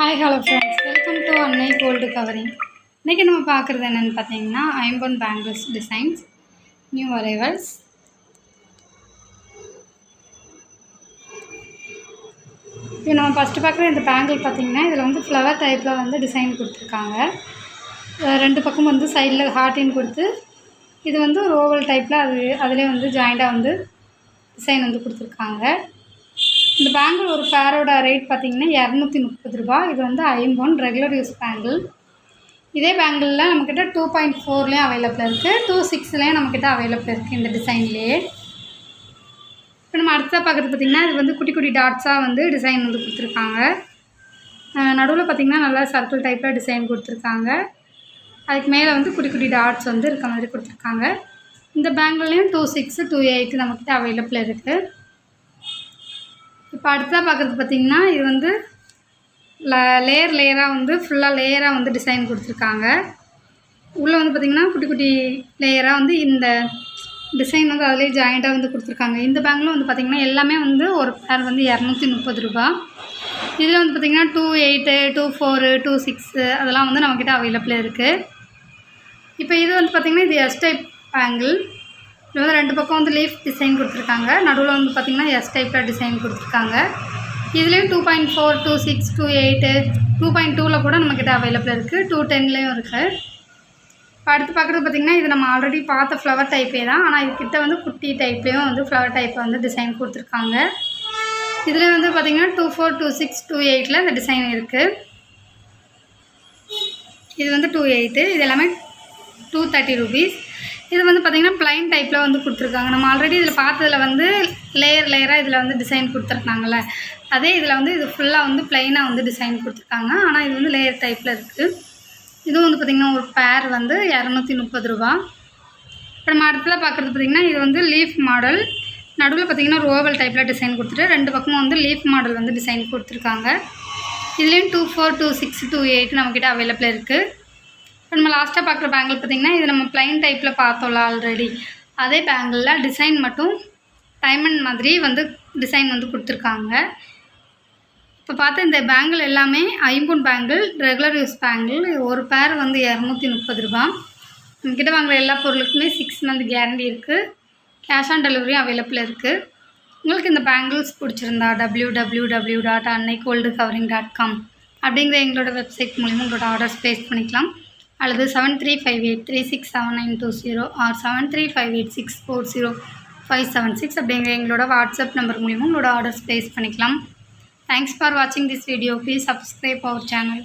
Hi hello friends, welcome to அன்னை gold covering. இன்றைக்கி நம்ம பார்க்குறது என்னென்னு பார்த்தீங்கன்னா ஐம்பொன் பேங்கிள்ஸ் டிசைன்ஸ், நியூ அரைவல்ஸ். இப்போ நம்ம ஃபஸ்ட்டு பார்க்குற இந்த பேங்கிள் பார்த்திங்கன்னா இதில் வந்து ஃப்ளவர் டைப்பில் வந்து டிசைன் கொடுத்துருக்காங்க. ரெண்டு பக்கம் வந்து சைடில் ஹார்ட்டின் கொடுத்து இது வந்து ஒரு ஓவல் டைப்பில் அதிலே வந்து ஜாயிண்டாக வந்து டிசைன் வந்து கொடுத்துருக்காங்க. இந்த பேங்கிள் ஒரு பேரோட ரேட் பார்த்திங்கன்னா 230 ரூபா. இது வந்து ஐம்பொன் ரெகுலர் யூஸ் பேங்கிள். இதே பேங்கிளில் நம்மக்கிட்ட 2.4லேயும் அவைலபிள் இருக்குது, 2.6லேயும் நம்மக்கிட்ட அவைலபிள் இருக்குது இந்த டிசைன்லேயே. இப்போ நம்ம அடுத்த பார்க்குறது பார்த்திங்கன்னா இது வந்து குட்டி குட்டி டாட்ஸாக வந்து டிசைன் வந்து கொடுத்துருக்காங்க. நடுவில் பார்த்திங்கன்னா நல்லா சர்க்கிள் டைப்பில் டிசைன் கொடுத்துருக்காங்க. அதுக்கு மேலே வந்து குட்டி குட்டி டாட்ஸ் வந்து இருக்க மாதிரி கொடுத்துருக்காங்க. இந்த பேங்கிள்லேயும் 2.6, 2.8 நம்மக்கிட்ட அவைலபிள் இருக்குது. இப்போ அடுத்ததாக பார்க்குறது பார்த்திங்கன்னா இது வந்து லேயராக வந்து ஃபுல்லாக லேயராக வந்து டிசைன் கொடுத்துருக்காங்க. உள்ளே வந்து பார்த்திங்கன்னா குட்டி குட்டி லேயராக வந்து இந்த டிசைன் வந்து அதிலே ஜாயிண்ட்டாக வந்து கொடுத்துருக்காங்க. இந்த பேங்கிலும் வந்து பார்த்திங்கன்னா எல்லாமே வந்து ஒரு பேர் வந்து 230 ரூபா. இதில் வந்து பார்த்திங்கன்னா 2.8, 2.4, 2.6 அதெல்லாம் வந்து நம்மக்கிட்ட அவைலபிள் இருக்குது. இப்போ இது வந்து பார்த்திங்கன்னா இது எஸ் டைப் பேங்கிள். இது வந்து ரெண்டு பக்கம் வந்து லீஃப் டிசைன் கொடுத்துருக்காங்க. நடுவில் வந்து பார்த்திங்கன்னா எஸ் டைப்பில் டிசைன் கொடுத்துருக்காங்க. இதுலேயும் 2.4, 2.6, 2.8, 2.2ல் கூட நம்மக்கிட்ட அவைலபிள் இருக்குது, 2.10லேயும் இருக்குது. இப்போ அடுத்து பார்க்குறது பார்த்திங்கன்னா இது நம்ம ஆல்ரெடி பார்த்த ஃப்ளவர் டைப்பே தான், ஆனால் இதுக்கிட்ட வந்து குட்டி டைப்லேயும் வந்து ஃப்ளவர் டைப்பை வந்து டிசைன் கொடுத்துருக்காங்க. இதில் வந்து பார்த்திங்கன்னா 2.4, 2.6, 2.8ல் இந்த டிசைன் இருக்குது. இது வந்து 2.8, இது எல்லாமே 230 rupees. இது வந்து பார்த்திங்கன்னா ப்ளைன் டைப்பில் வந்து கொடுத்துருக்காங்க. நம்ம ஆல்ரெடி இதில் பார்த்ததில் வந்து லேயராக இதில் வந்து டிசைன் கொடுத்துருக்காங்கல்ல, அதே இதில் வந்து இது ஃபுல்லாக வந்து ப்ளைனாக வந்து டிசைன் கொடுத்துருக்காங்க. ஆனால் இது வந்து லேயர் டைப்பில் இருக்குது. இதுவும் வந்து பார்த்திங்கன்னா ஒரு பேர் வந்து 230 ரூபா. இப்போ நம்ம அடுத்ததாக பார்க்குறது பார்த்திங்கன்னா இது வந்து லீஃப் மாடல். நடுவில் பார்த்திங்கன்னா ஒரு ஓவல் டைப்பில் டிசைன் கொடுத்துட்டு ரெண்டு பக்கமும் வந்து லீஃப் மாடல் வந்து டிசைன் கொடுத்துருக்காங்க. இதுலேயும் 2.4, 2.6, 2.8 நம்மக்கிட்ட அவைலபிள் இருக்குது. இப்போ நம்ம லாஸ்ட்டாக பார்க்குற பேங்கிள் பார்த்திங்கன்னா இது நம்ம ப்ளைன் டைப்பில் பார்த்தோம்ல ஆல்ரெடி, அதே பேங்கிளில் டிசைன் மட்டும் டைமண்ட் மாதிரி வந்து டிசைன் வந்து கொடுத்துருக்காங்க. இப்போ பார்த்து இந்த பேங்கிள் எல்லாமே ஐம்பொன் பேங்கிள் ரெகுலர் யூஸ் பேங்கிள். ஒரு பேர் வந்து 230 ரூபா. நம்மக்கிட்ட வாங்குகிற எல்லா பொருளுக்குமே 6 month கேரண்டி இருக்குது. கேஷ் ஆன் டெலிவரியும் அவைலபிள் இருக்குது. உங்களுக்கு இந்த பேங்கிள்ஸ் பிடிச்சிருந்தா www.annaigoldcovering.com அப்படிங்கிற எங்களோட வெப்சைட் மூலிமா உங்களோட ஆர்டர்ஸ் ப்ளேஸ் பண்ணிக்கலாம். அல்லது 7358367920 ஆர் 7358640576 அப்படிங்கிற எங்களோட வாட்ஸ்அப் நம்பர் மூலிமா உங்களோட ஆர்டர்ஸ் ப்ளேஸ் பண்ணிக்கலாம். தேங்க்ஸ் ஃபார் வாட்சிங் this video. Please subscribe our channel.